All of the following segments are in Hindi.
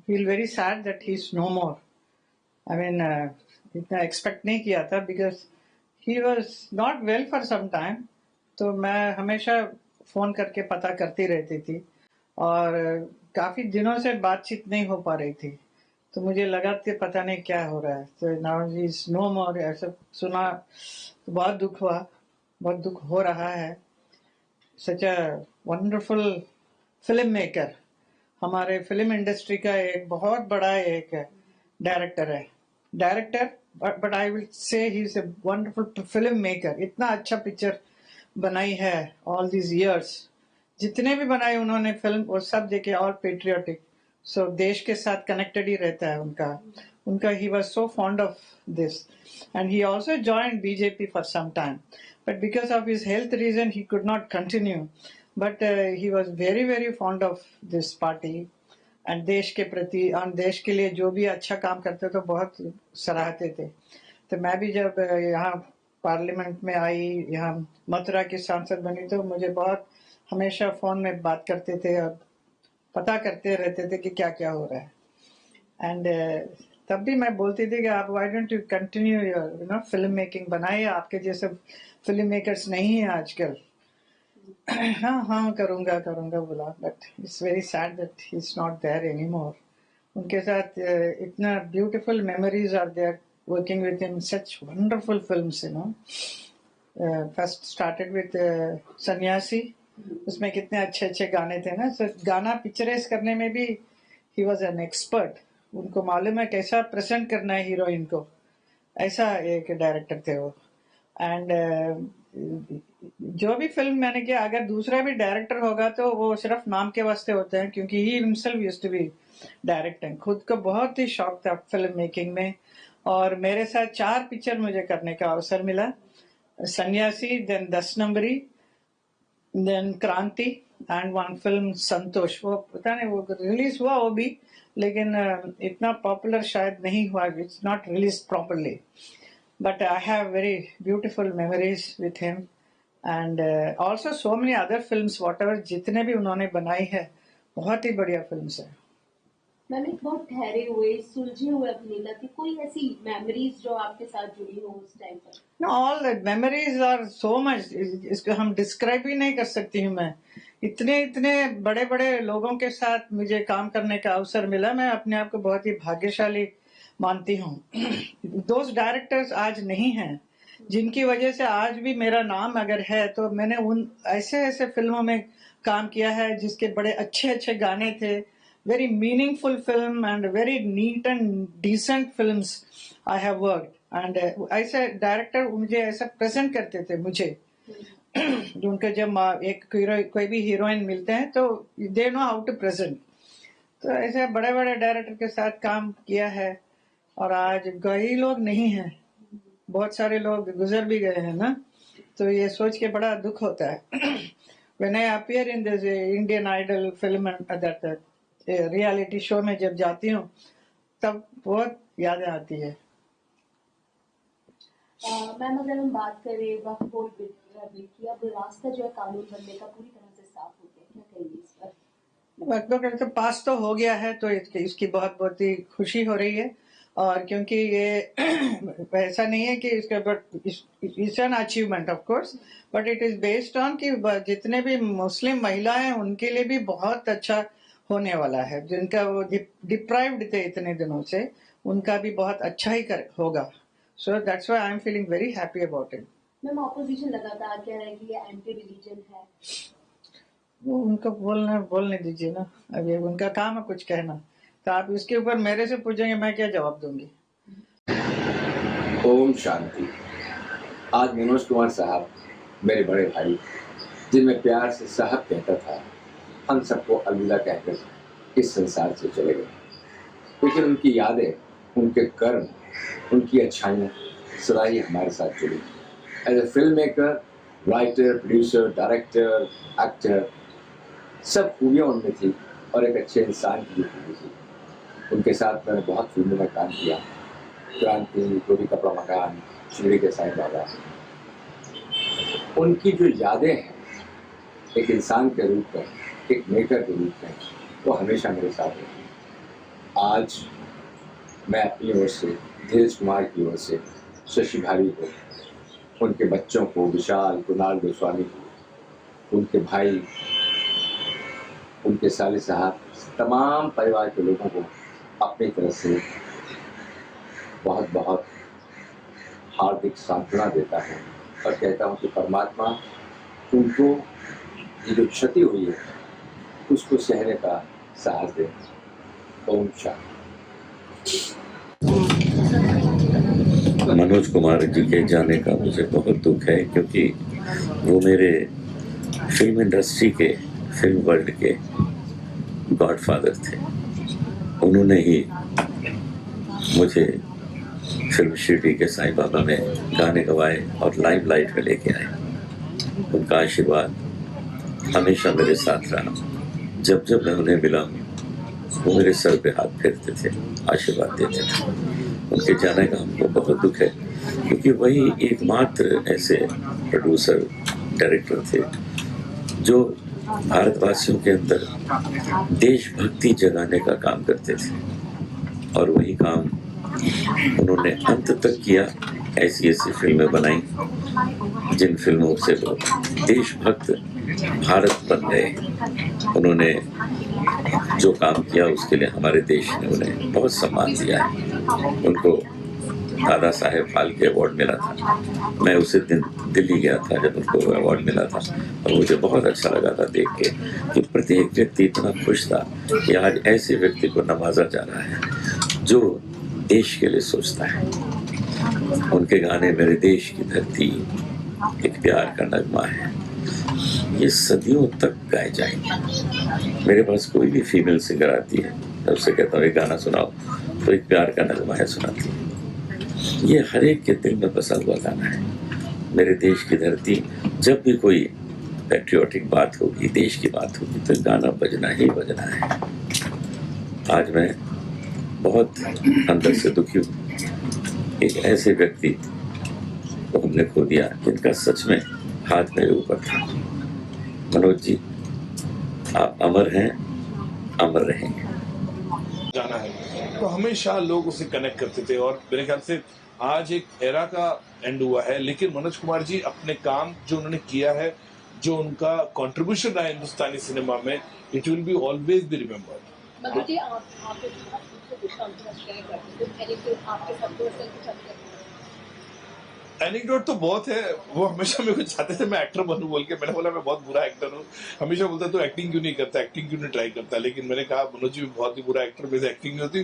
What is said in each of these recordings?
feel very sad that he's no more. I mean, इतना एक्सपेक्ट नहीं किया था because he was not well for some time. तो मैं हमेशा फ़ोन करके पता करती रहती थी और काफ़ी दिनों से बातचीत नहीं हो पा रही थी। तो मुझे लगा कि पता नहीं क्या हो रहा है। तो नाउ ही इज़ नो मोर ऐसा सुना तो बहुत दुःख हुआ, बहुत दुःख हो रहा है। सच अ वंडरफुल फ़िल्म मेकर, हमारे फ़िल्म इंडस्ट्री का एक बहुत बड़ा एक डायरेक्टर है। Director but I will say he is a wonderful film maker. इतना अच्छा पिक्चर बनाई है ऑल दीज इयर्स। जितने भी बनाए उन्होंने फिल्म वो सब देखे, ऑल पेट्रियोटिक। सो देश के साथ कनेक्टेड ही रहता है उनका। उनका he was so fond of this and he also joined BJP for some time, but because of his health reason he could not continue, but he was very very fond of this party and देश के प्रति और देश के लिए जो भी अच्छा काम करते तो बहुत सराहते थे। तो मैं भी जब यहाँ पार्लियामेंट में आई, यहाँ मथुरा की सांसद बनी, तो मुझे बहुत हमेशा फ़ोन में बात करते थे और पता करते रहते थे कि क्या क्या हो रहा है। एंड तब भी मैं बोलती थी कि आप why don't you continue your film making, बनाइए, आपके जैसे फिल्म मेकर्स नहीं है आजकल। हाँ हाँ करूँगा करूँगा बोला, but it's very sad that he is not there any more. उनके साथ इतना beautiful memories are there working with him, such wonderful films, first started with Sanyasi. उसमें कितने अच्छे अच्छे गाने थे ना। गाना पिक्चराइज करने में भी ही वॉज एन एक्सपर्ट। उनको मालूम है कैसा प्रेजेंट करना है हीरोइन को, ऐसा एक डायरेक्टर थे वो। एंड जो भी फिल्म मैंने किया, अगर दूसरा भी डायरेक्टर होगा तो वो सिर्फ नाम के वास्ते होते हैं, क्योंकि he himself used to be directing. खुद को बहुत ही शौक था फिल्म मेकिंग में, और मेरे साथ 4 पिक्चर मुझे करने का अवसर मिला। सन्यासी, देन 10 नंबरी, देन क्रांति एंड वन फिल्म संतोष। वो पता नहीं वो रिलीज हुआ वो भी, लेकिन इतना पॉपुलर शायद नहीं हुआ, it's not release properly, but I have very beautiful memories with him and also so many other films whatever जितने भी उन्होंने बनाई है, बहुत ही बढ़िया फिल्म्स है। मैम, एक बहुत ठहरे हुए सुलझे हुए अभिनेता थे, कोई ऐसी मेमोरीज जो आपके साथ जुड़ी हो उस टाइम पर? No, all the memories are so much, इसको हम डिस्क्राइब ही नहीं कर सकती हूँ मैं। इतने इतने बड़े बड़े लोगों के साथ मुझे काम करने का अवसर मिला, मैं अपने आप को बहुत ही भाग्यशाली मानती हूँ। दोस्त डायरेक्टर्स आज नहीं हैं जिनकी वजह से आज भी मेरा नाम अगर है, तो मैंने उन ऐसे ऐसे फिल्मों में काम किया है जिसके बड़े अच्छे अच्छे गाने थे, very meaningful film and very neat and decent films I have worked. एंड ऐसे डायरेक्टर मुझे ऐसा प्रेजेंट करते थे मुझे उनके जब एक कोई भी हीरोइन मिलते हैं तो they know how to present. तो ऐसे बड़े बड़े डायरेक्टर के साथ काम किया है, और आज कई लोग नहीं हैं, बहुत सारे लोग गुजर भी गए हैं ना। तो ये सोच के बड़ा दुख होता है। When I appear in this Indian Idol film and that reality show में जब जाती हूँ तब बहुत यादें आती है। मैम, अगर हम बात करें वक्त बोल की, अब रास्ता जो है कानून बनने का पूरी तरह से साफ हो गया, क्या कहेंगे इस पर? वक्त तो पास तो हो गया है, तो इसकी बहुत बहुत ही खुशी हो रही है। और क्योंकि ये ऐसा नहीं है कि इसके ऊपर it's an achievement of course, but it is based on कि जितने भी मुस्लिम महिलाएं हैं उनके लिए भी बहुत अच्छा होने वाला है। जिनका वो डिप्राइव्ड थे इतने दिनों से, उनका भी बहुत अच्छा ही होगा। So that's why I am feeling very happy about it. Ma'am, opposition लगातार कह रहा है कि ये एंटी रिलीजन है। वो उनको बोलने दीजिए ना, अभी उनका काम है कुछ कहना। तो आप इसके ऊपर मेरे से पूछेंगे, मैं क्या जवाब दूंगी। ओम शांति। आज मनोज कुमार साहब मेरे बड़े भाई, जिनमें प्यार से साहब कहता था, हम सबको अलविदा कहकर इस संसार से चले गए। लेकिन उनकी यादें, उनके कर्म, उनकी अच्छाइयाँ सदा ही हमारे साथ जुड़ी। As a film maker, writer, producer, director, actor, सब खूबियाँ उनमें थी और एक अच्छे इंसान की भी खूबी थी। उनके साथ मैंने बहुत फिल्मों में काम किया, क्रांति, गोरी कपड़ा मकान, शिरडी के साईं बाबा। उनकी जो यादें हैं एक इंसान के रूप में, एक मेकर के रूप में, वो हमेशा मेरे साथ रहेंगी। आज मैं अपनी ओर से, धीरज कुमार की ओर से, शशि भारी को, उनके बच्चों को, विशाल, कुणाल गोस्वामी को, उनके भाई, उनके साले साहब, तमाम परिवार के लोगों को अपनी तरफ से बहुत बहुत हार्दिक सांत्वना देता हूँ और कहता हूँ कि परमात्मा उनको ये जो क्षति हुई है उसको सहने का साहस दे। ओम शांति। मनोज कुमार जी के जाने का मुझे बहुत दुख है, क्योंकि वो मेरे फिल्म इंडस्ट्री के, फिल्म वर्ल्ड के गॉडफादर थे। उन्होंने ही मुझे फिल्म शिरडी के साईं बाबा में गाने गवाए और लाइव लाइट में लेके आए। उनका आशीर्वाद हमेशा मेरे साथ रहा। जब जब मैं उन्हें मिला वो मेरे सर पे हाथ फेरते थे, आशीर्वाद देते थे। उनके जाने का हमको बहुत दुख है, क्योंकि वही एकमात्र ऐसे प्रोड्यूसर, डायरेक्टर थे जो भारतवासियों के अंदर देशभक्ति जगाने का काम करते थे, और वही काम उन्होंने अंत तक किया। ऐसी ऐसी फिल्में बनाई जिन फिल्मों से वो देशभक्त भारत बन गए। उन्होंने जो काम किया उसके लिए हमारे देश ने उन्हें बहुत सम्मान दिया है। उनको दादा साहेब फाल्के अवार्ड मिला था। मैं उसी दिन दिल्ली गया था जब उनको अवार्ड मिला था, और मुझे बहुत अच्छा लगा था देख के कि प्रत्येक व्यक्ति इतना खुश था कि आज ऐसे व्यक्ति को नवाजा जा रहा है जो देश के लिए सोचता है। उनके गाने मेरे देश की धरती, एक प्यार का नगमा है, ये सदियों तक गाए जाएंगे। मेरे पास कोई भी फीमेल सिंगर आती है, मैं उससे कहता हूँ एक गाना सुनाओ, तो एक प्यार का नगमा है सुनाती है। ये हर एक के दिल में बसा हुआ गाना है। मेरे देश की धरती, जब भी कोई पैट्रियोटिक बात होगी, देश की बात होगी, तो गाना बजना ही बजना है। आज मैं बहुत अंदर से दुखी हूँ। एक ऐसे व्यक्ति को हमने खो दिया जिनका सच में हाथ मेरे ऊपर था। मनोज जी, आप अमर हैं, अमर रहेंगे। जाना है तो हमेशा लोग उसे कनेक्ट करते थे, और मेरे ख्याल से आज एक एरा का एंड हुआ है, लेकिन मनोज कुमार जी अपने काम जो उन्होंने किया है, जो उनका कंट्रीब्यूशन रहा है हिंदुस्तानी सिनेमा में, it will be always be remembered. मगर जी आप आपके शेयर करते थे आपके सपनों से कुछ अपने एनेक्डोट तो बहुत है। वो हमेशा मेरे को चाहते थे मैं एक्टर बनूं बोल के। मैंने बोला मैं बहुत बुरा एक्टर हूँ। हमेशा बोलता तो एक्टिंग क्यों नहीं करता, एक्टिंग क्यों नहीं ट्राई करता, लेकिन मैंने कहा मनोज जी बहुत ही बुरा एक्टर, मेरे से एक्टिंग नहीं होती,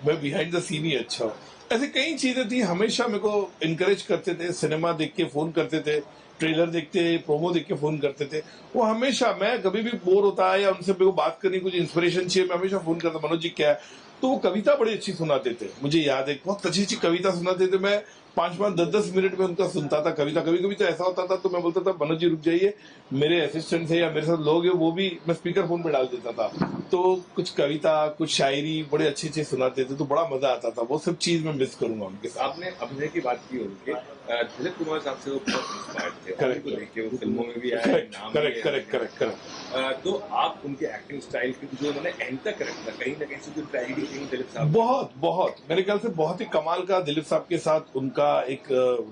मैं बिहाइंड द सीन ही अच्छा हूँ। ऐसी कई चीजें थी, हमेशा मेरे को इनकरेज करते थे, सिनेमा देख के फोन करते थे, ट्रेलर देखते, प्रोमो देख के फोन करते थे। वो हमेशा, मैं कभी भी बोर होता है या उनसे मेरे को बात करनी, कुछ इंस्पिरेशन चाहिए, मैं हमेशा फोन करता, मनोज जी क्या है। तो वो कविता बड़ी अच्छी सुनाते थे, मुझे याद है बहुत अच्छी अच्छी कविता सुनाते थे। मैं 5-5, 10-10 मिनट में उनका सुनता था कविता। कभी कभी तो ऐसा होता था तो मैं बोलता था मनोज जी रुक जाइए, मेरे असिस्टेंट है या मेरे साथ लोग हैं, वो भी मैं स्पीकर फोन पे डाल देता था। तो कुछ कविता, कुछ शायरी बड़े अच्छे अच्छे सुनाते थे, तो बड़ा मजा आता था। वो सब चीज मैं मिस करूंगा उनके साथ। आपने अभिनय की बात की उनके, दिलीप कुमार साहब से वो बहुत इंस्पायर्ड थे, Correct. उनको देख के वो फिल्मों में भी आए, नाम भी करेक्ट आए। Correct correct correct. तो आप उनके एक्टिंग स्टाइल की जो उन्होंने एंड तक रखा, कहीं ना कहीं से जो ट्रेजेडी थी दिलीप साहब, बहुत बहुत मेरे ख्याल से बहुत ही कमाल का दिलीप साहब के साथ उनका एक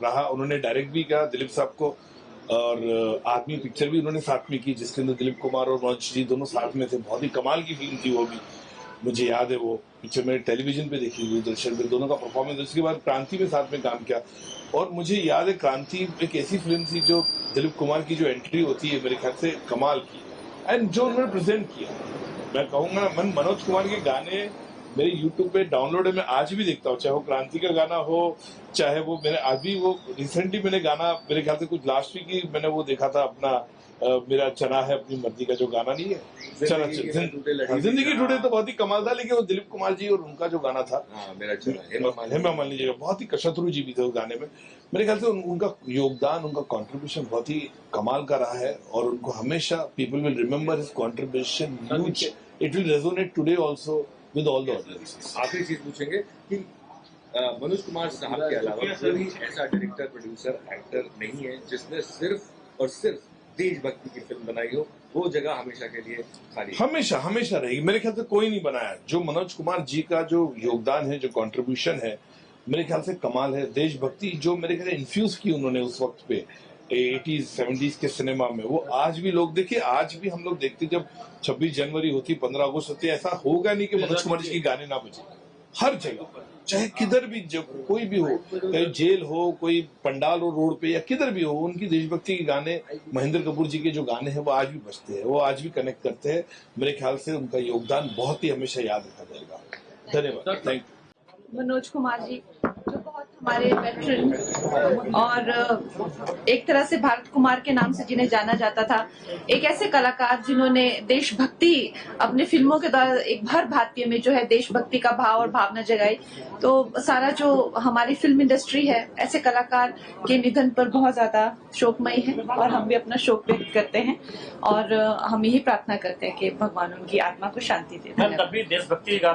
रहा। उन्होंने डायरेक्ट भी किया दिलीप साहब को, और आदमी पिक्चर भी उन्होंने साथ में की, जिसके अंदर दिलीप कुमार और मनोज जी दोनों साथ में थे। बहुत ही कमाल की फिल्म थी वो भी, मुझे याद है। वो पिक्चर मैंने टेलीविजन पे देखी, दूरदर्शन पे, दोनों का परफॉर्मेंस। उसके बाद क्रांति में साथ में काम किया, और मुझे याद है क्रांति एक ऐसी फिल्म थी जो दिलीप कुमार की जो एंट्री होती है मेरे ख्याल से कमाल की, एंड जो उन्होंने प्रेजेंट किया। मैं कहूँगा मनोज कुमार के गाने मेरे YouTube पे डाउनलोड है, मैं आज भी देखता हूँ, चाहे वो क्रांति का गाना हो, चाहे वो मैंने आज भी वो रिसेंटली मैंने गाना, मेरे ख्याल से कुछ लास्ट वीक ही मैंने वो देखा था अपना, मेरा चना है अपनी मर्जी का जो गाना नहीं है, जिंदगी टूटे, तो बहुत ही कमाल था। लेकिन वो दिलीप कुमार जी और उनका जो गाना था, मेरा हेमा मालिनी जी का, बहुत ही शत्रु जी भी थे उस गाने में। मेरे ख्याल से उनका योगदान, उनका कंट्रीब्यूशन बहुत ही कमाल का रहा है, और उनको हमेशा people will remember his contribution huge. It will resonate today also with all the audiences. आखिरी चीज पूछेंगे कि मनोज कुमार साहब के अलावा कोई ऐसा डायरेक्टर, प्रोड्यूसर, एक्टर नहीं है जिसने सिर्फ और सिर्फ देशभक्ति की फिल्म बनाई हो, वो जगह हमेशा के लिए खाली। हमेशा हमेशा रहेगी। मेरे ख्याल से कोई नहीं बनाया। जो मनोज कुमार जी का जो योगदान है, जो कंट्रीब्यूशन है, मेरे ख्याल से कमाल है। देशभक्ति जो मेरे ख्याल से इन्फ्यूज की उन्होंने उस वक्त पे 80s 70s के सिनेमा में, वो आज भी लोग देखिए, आज भी हम लोग देखते जब 26 जनवरी होती, 15 अगस्त होती, ऐसा होगा नहीं कि मनोज कुमार जी के गाने ना बजे। हर जगह, चाहे किधर भी, जब कोई भी हो, चाहे जेल हो, कोई पंडाल हो रोड पे, या किधर भी हो, उनकी देशभक्ति के गाने, महेंद्र कपूर जी के जो गाने हैं वो आज भी बजते हैं, वो आज भी कनेक्ट करते हैं। मेरे ख्याल से उनका योगदान बहुत ही हमेशा याद रखा जाएगा। धन्यवाद। Thank you. मनोज कुमार जी जो बहुत हमारे वेटरन और एक तरह से भारत कुमार के नाम से जिन्हें जाना जाता था, एक ऐसे कलाकार जिन्होंने देशभक्ति अपने फिल्मों के द्वारा एक हर भारतीय में जो है देशभक्ति का भाव और भावना जगाई। तो सारा जो हमारी फिल्म इंडस्ट्री है, ऐसे कलाकार के निधन पर बहुत ज्यादा शोकमयी है और हम भी अपना शोक व्यक्त करते हैं और हम यही प्रार्थना करते हैं कि भगवान उनकी आत्मा को शांति दे। तब भी देशभक्ति गानों